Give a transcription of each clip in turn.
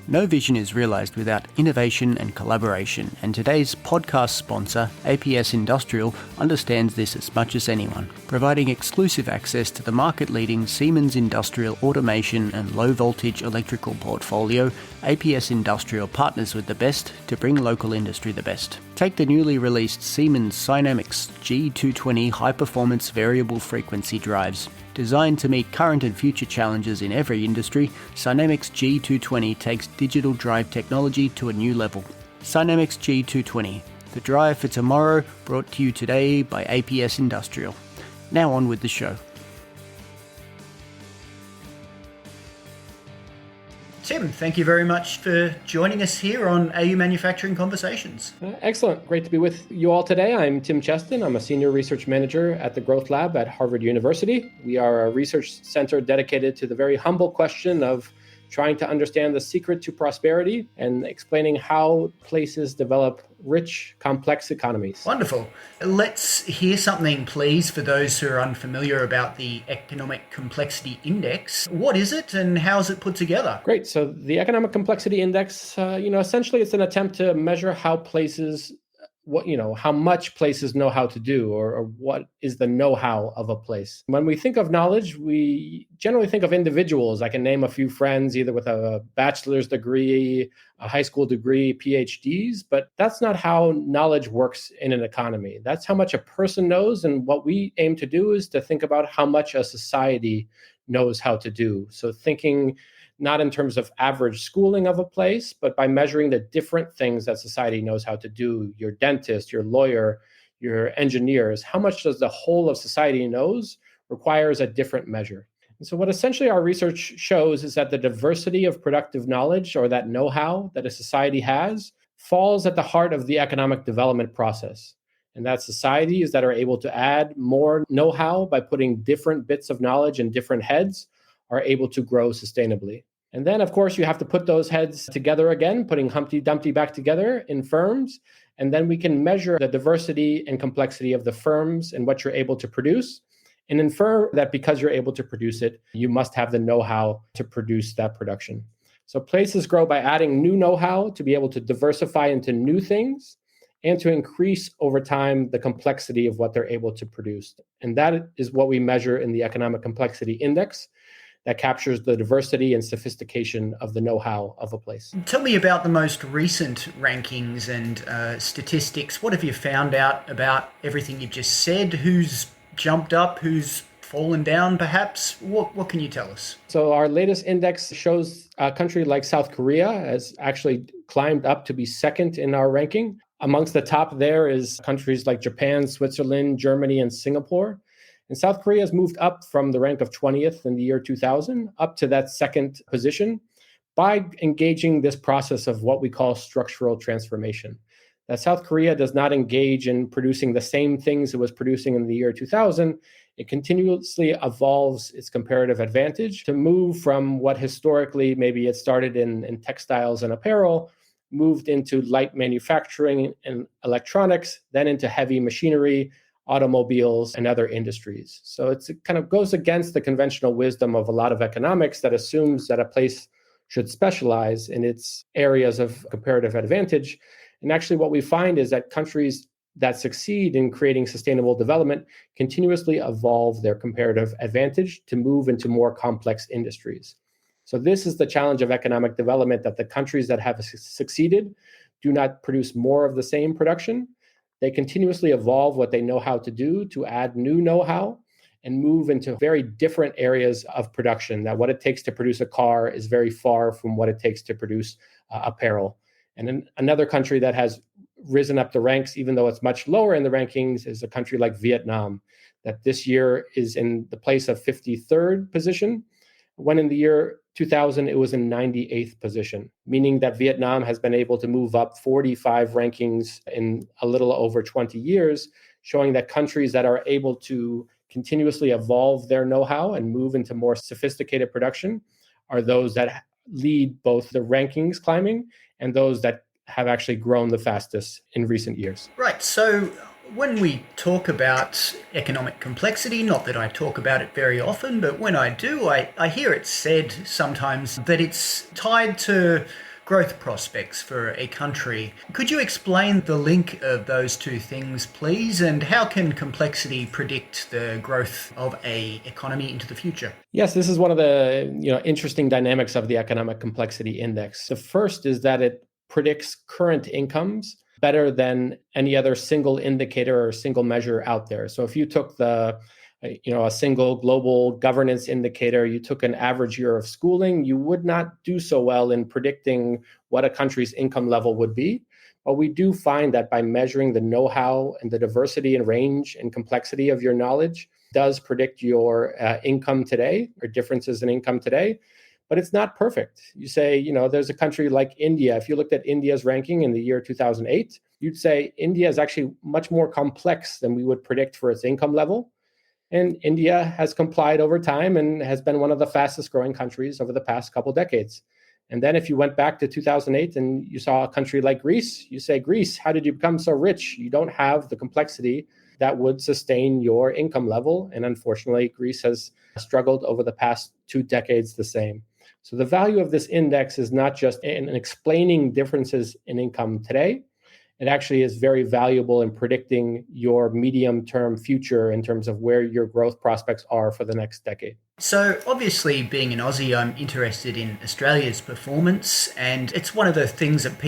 No vision is realized without innovation and collaboration, and today's podcast sponsor, APS Industrial, understands this as much as anyone. Providing exclusive access to the market-leading Siemens Industrial automation and low-voltage electrical portfolio, APS Industrial partners with the best to bring local industry the best. Take the newly released Siemens Synamics G220 high-performance variable frequency drives. Designed to meet current and future challenges in every industry, Synamics G220 takes digital drive technology to a new level. Synamics G220, the drive for tomorrow, brought to you today by APS Industrial. Now on with the show. Tim, thank you very much for joining us here on AU Manufacturing Conversations. Excellent. Great to be with you all today. I'm Tim Cheston. I'm a senior research manager at the Growth Lab at Harvard University. We are a research center dedicated to the very humble question of trying to understand the secret to prosperity and explaining how places develop rich, complex economies. Wonderful. Let's hear something, please, for those who are unfamiliar about the Economic Complexity Index. What is it and how is it put together? Great. So the Economic Complexity Index, essentially it's an attempt to measure how places how much places know how to do, or what is the know-how of a place. When we think of knowledge, we generally think of individuals. I can name a few friends, either with a bachelor's degree, a high school degree, PhDs, but that's not how knowledge works in an economy. That's how much a person knows. And what we aim to do is to think about how much a society knows how to do. So thinking not in terms of average schooling of a place, but by measuring the different things that society knows how to do. Your dentist, your lawyer, your engineers, how much does the whole of society knows requires a different measure. And so what essentially our research shows is that the diversity of productive knowledge, or that know-how that a society has, falls at the heart of the economic development process. And that societies that are able to add more know-how by putting different bits of knowledge in different heads are able to grow sustainably. And then, of course, you have to put those heads together again, putting Humpty Dumpty back together in firms. And then we can measure the diversity and complexity of the firms and what you're able to produce, and infer that because you're able to produce it, you must have the know-how to produce that production. So places grow by adding new know-how to be able to diversify into new things and to increase over time the complexity of what they're able to produce. And that is what we measure in the Economic Complexity Index, that captures the diversity and sophistication of the know-how of a place. Tell me about the most recent rankings and statistics. What have you found out about everything you've just said? Who's jumped up? Who's fallen down, perhaps? What can you tell us? So our latest index shows a country like South Korea has actually climbed up to be second in our ranking. Amongst the top there is countries like Japan, Switzerland, Germany, and Singapore. And South Korea has moved up from the rank of 20th in the year 2000 up to that second position by engaging this process of what we call structural transformation. That South Korea does not engage in producing the same things it was producing in the year 2000. It continuously evolves its comparative advantage to move from what historically maybe it started in textiles and apparel, moved into light manufacturing and electronics, then into heavy machinery, automobiles, and other industries. So it kind of goes against the conventional wisdom of a lot of economics that assumes that a place should specialize in its areas of comparative advantage. And actually what we find is that countries that succeed in creating sustainable development continuously evolve their comparative advantage to move into more complex industries. So this is the challenge of economic development, that the countries that have succeeded do not produce more of the same production. They continuously evolve what they know how to do to add new know-how and move into very different areas of production. That what it takes to produce a car is very far from what it takes to produce apparel. And then another country that has risen up the ranks, even though it's much lower in the rankings, is a country like Vietnam, that this year is in the place of 53rd position, when in the year 2000, it was in 98th position, meaning that Vietnam has been able to move up 45 rankings in a little over 20 years, showing that countries that are able to continuously evolve their know-how and move into more sophisticated production are those that lead both the rankings climbing and those that have actually grown the fastest in recent years. Right. So when we talk about economic complexity, not that I talk about it very often, but when I do, I hear it said sometimes that it's tied to growth prospects for a country. Could you explain the link of those two things, please? And how can complexity predict the growth of an economy into the future? Yes, this is one of the interesting dynamics of the economic complexity index. The first is that it predicts current incomes better than any other single indicator or single measure out there. So if you took a single global governance indicator, you took an average year of schooling, you would not do so well in predicting what a country's income level would be. But we do find that by measuring the know-how and the diversity and range and complexity of your knowledge does predict your income today or differences in income today. But it's not perfect. You say, there's a country like India. If you looked at India's ranking in the year 2008, you'd say India is actually much more complex than we would predict for its income level. And India has complied over time and has been one of the fastest growing countries over the past couple decades. And then if you went back to 2008 and you saw a country like Greece, you say, Greece, how did you become so rich? You don't have the complexity that would sustain your income level. And unfortunately, Greece has struggled over the past 2 decades the same. So the value of this index is not just in explaining differences in income today. It actually is very valuable in predicting your medium-term future in terms of where your growth prospects are for the next decade. So obviously, being an Aussie, I'm interested in Australia's performance, and it's one of the things that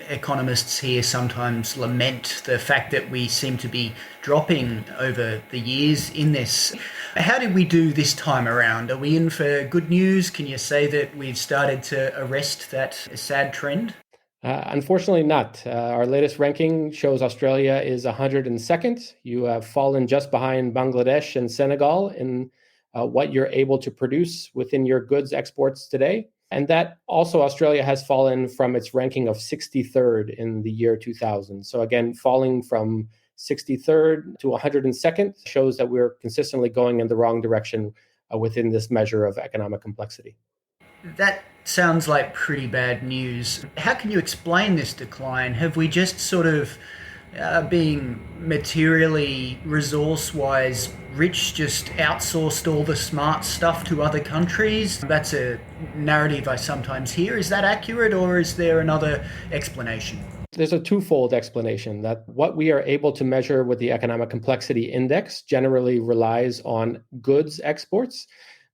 economists here sometimes lament, the fact that we seem to be dropping over the years in this. How did we do this time around? Are we in for good news? Can you say that we've started to arrest that sad trend? Unfortunately not. Our latest ranking shows Australia is 102nd. You have fallen just behind Bangladesh and Senegal in what you're able to produce within your goods exports today. And that also Australia has fallen from its ranking of 63rd in the year 2000. So again, falling from 63rd to 102nd shows that we're consistently going in the wrong direction within this measure of economic complexity. That sounds like pretty bad news. How can you explain this decline? Have we just sort of, being materially, resource-wise rich, just outsourced all the smart stuff to other countries? That's a narrative I sometimes hear. Is that accurate, or is there another explanation? There's a twofold explanation that what we are able to measure with the economic complexity index generally relies on goods exports.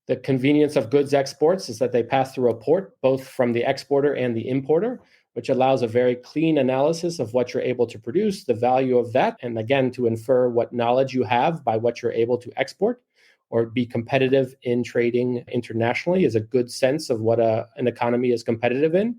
The convenience of goods exports is that they pass through a port, both from the exporter and the importer, which allows a very clean analysis of what you're able to produce, the value of that, and again, to infer what knowledge you have by what you're able to export or be competitive in trading internationally is a good sense of what an economy is competitive in.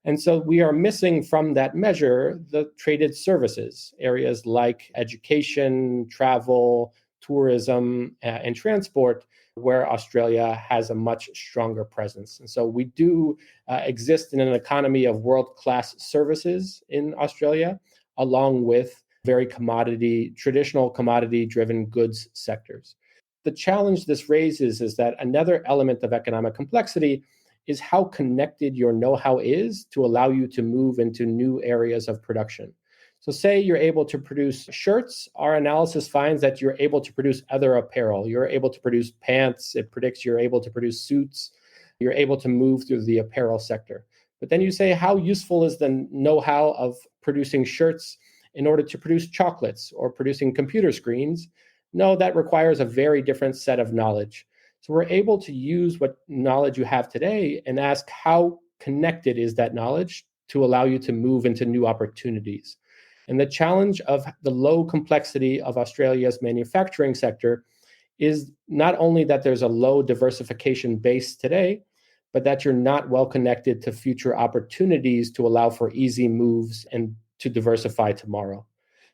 And so we are missing from that measure the traded services, areas like education, travel, tourism, and transport, where Australia has a much stronger presence. And so we do exist in an economy of world-class services in Australia, along with very traditional commodity-driven goods sectors. The challenge this raises is that another element of economic complexity is how connected your know-how is to allow you to move into new areas of production. So say you're able to produce shirts, our analysis finds that you're able to produce other apparel. You're able to produce pants. It predicts you're able to produce suits. You're able to move through the apparel sector. But then you say, how useful is the know-how of producing shirts in order to produce chocolates or producing computer screens? No, that requires a very different set of knowledge. So we're able to use what knowledge you have today and ask how connected is that knowledge to allow you to move into new opportunities. And the challenge of the low complexity of Australia's manufacturing sector is not only that there's a low diversification base today, but that you're not well connected to future opportunities to allow for easy moves and to diversify tomorrow.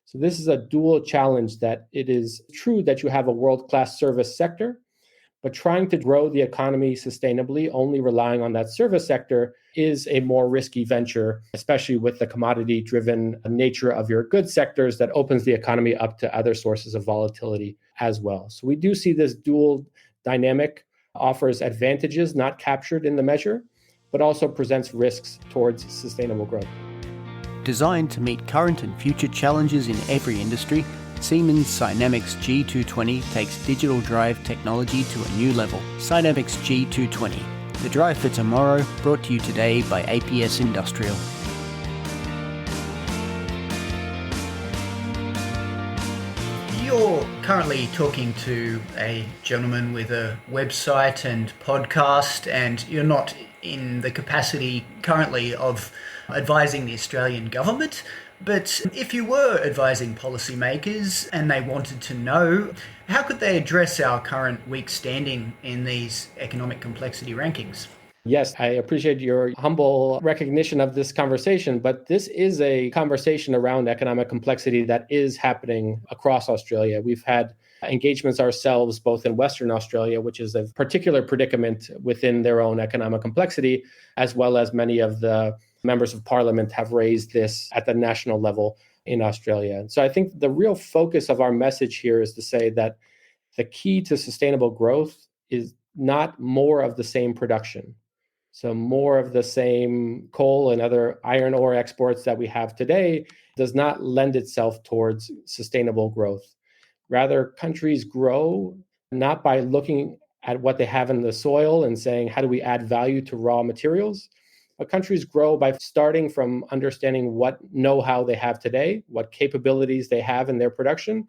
So this is a dual challenge that it is true that you have a world-class service sector, but trying to grow the economy sustainably, only relying on that service sector, is a more risky venture, especially with the commodity-driven nature of your goods sectors that opens the economy up to other sources of volatility as well. So we do see this dual dynamic offers advantages not captured in the measure, but also presents risks towards sustainable growth. Designed to meet current and future challenges in every industry, Siemens Cynamics G220 takes digital drive technology to a new level. Cynamics G220, The Drive for Tomorrow, brought to you today by APS Industrial. You're currently talking to a gentleman with a website and podcast, and you're not in the capacity currently of advising the Australian government. But if you were advising policymakers and they wanted to know, how could they address our current weak standing in these economic complexity rankings? Yes, I appreciate your humble recognition of this conversation, but this is a conversation around economic complexity that is happening across Australia. We've had engagements ourselves, both in Western Australia, which is a particular predicament within their own economic complexity, as well as many of the members of parliament have raised this at the national level in Australia. So I think the real focus of our message here is to say that the key to sustainable growth is not more of the same production. So more of the same coal and other iron ore exports that we have today does not lend itself towards sustainable growth. Rather, countries grow not by looking at what they have in the soil and saying, how do we add value to raw materials? But countries grow by starting from understanding what know-how they have today, what capabilities they have in their production,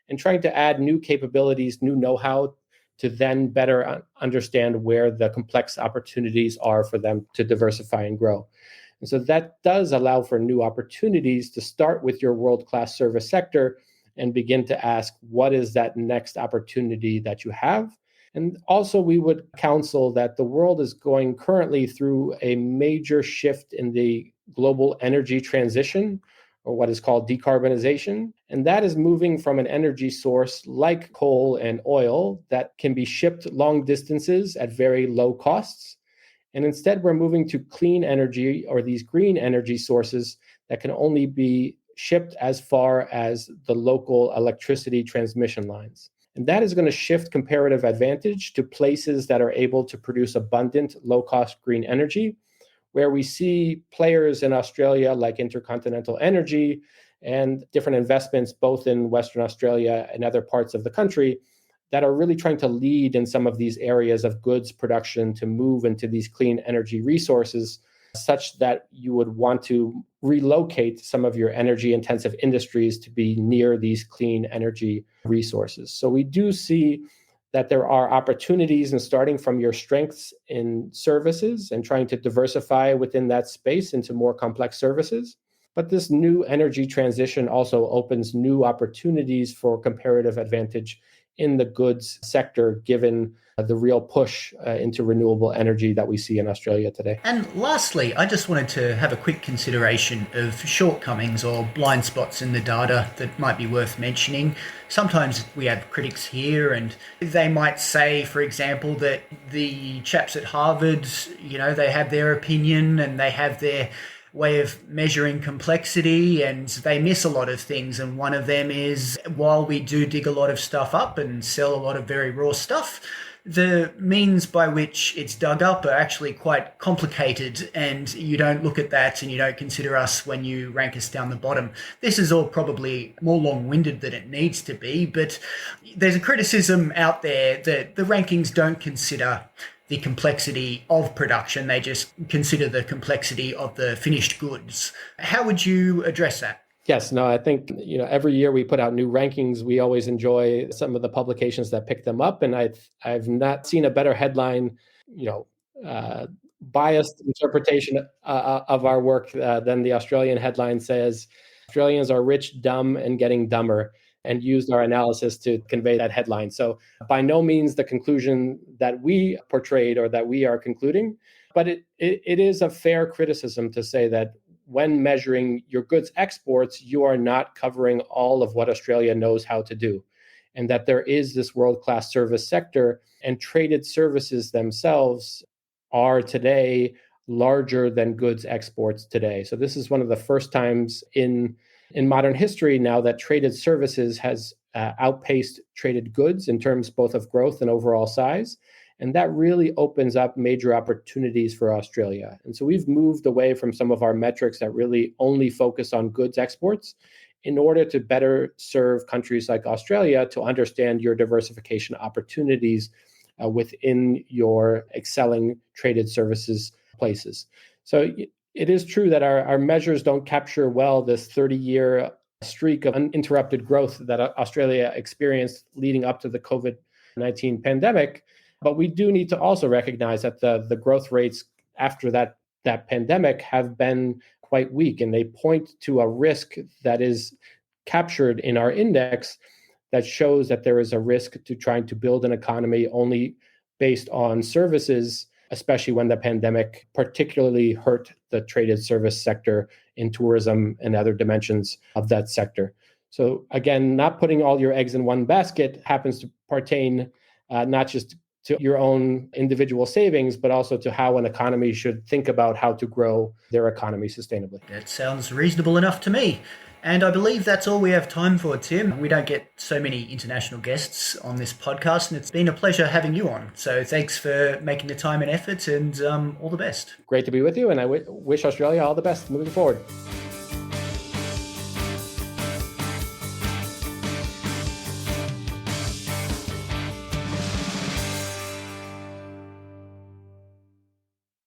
and trying to add new capabilities, new know-how to then better understand where the complex opportunities are for them to diversify and grow. And so that does allow for new opportunities to start with your world-class service sector and begin to ask, what is that next opportunity that you have? And also, we would counsel that the world is going currently through a major shift in the global energy transition, or what is called decarbonisation. And that is moving from an energy source like coal and oil that can be shipped long distances at very low costs. And instead, we're moving to clean energy, or these green energy sources that can only be shipped as far as the local electricity transmission lines. And that is going to shift comparative advantage to places that are able to produce abundant, low-cost green energy, where we see players in Australia like Intercontinental Energy and different investments both in Western Australia and other parts of the country that are really trying to lead in some of these areas of goods production to move into these clean energy resources, such that you would want to relocate some of your energy intensive industries to be near these clean energy resources. So we do see that there are opportunities in starting from your strengths in services and trying to diversify within that space into more complex services. But this new energy transition also opens new opportunities for comparative advantage in the goods sector, given the real push into renewable energy that we see in Australia today. And lastly, I just wanted to have a quick consideration of shortcomings or blind spots in the data that might be worth mentioning. Sometimes we have critics here and they might say, for example, that the chaps at Harvard, they have their opinion and they have their way of measuring complexity and they miss a lot of things. And one of them is, while we do dig a lot of stuff up and sell a lot of very raw stuff, the means by which it's dug up are actually quite complicated, and you don't look at that and you don't consider us when you rank us down the bottom. This is all probably more long-winded than it needs to be, but there's a criticism out there that the rankings don't consider the complexity of production. They just consider the complexity of the finished goods. How would you address that? Yes, no, I think, every year we put out new rankings. We always enjoy some of the publications that pick them up. And I've not seen a better headline, biased interpretation of our work than the Australian headline says, Australians are rich, dumb, and getting dumber, and used our analysis to convey that headline. So by no means the conclusion that we portrayed or that we are concluding, but it is a fair criticism to say that when measuring your goods exports, you are not covering all of what Australia knows how to do, and that there is this world-class service sector, and traded services themselves are today larger than goods exports today. So this is one of the first times in modern history now that traded services has outpaced traded goods in terms both of growth and overall size. And that really opens up major opportunities for Australia. And so we've moved away from some of our metrics that really only focus on goods exports in order to better serve countries like Australia to understand your diversification opportunities within your excelling traded services places. So it is true that our measures don't capture well this 30-year streak of uninterrupted growth that Australia experienced leading up to the COVID-19 pandemic. But we do need to also recognize that the growth rates after that pandemic have been quite weak, and they point to a risk that is captured in our index that shows that there is a risk to trying to build an economy only based on services, especially when the pandemic particularly hurt the traded service sector in tourism and other dimensions of that sector. So again, not putting all your eggs in one basket happens to pertain not just to your own individual savings, but also to how an economy should think about how to grow their economy sustainably. That sounds reasonable enough to me. And I believe that's all we have time for, Tim. We don't get so many international guests on this podcast, and it's been a pleasure having you on. So thanks for making the time and effort, and all the best. Great to be with you, and I wish Australia all the best moving forward.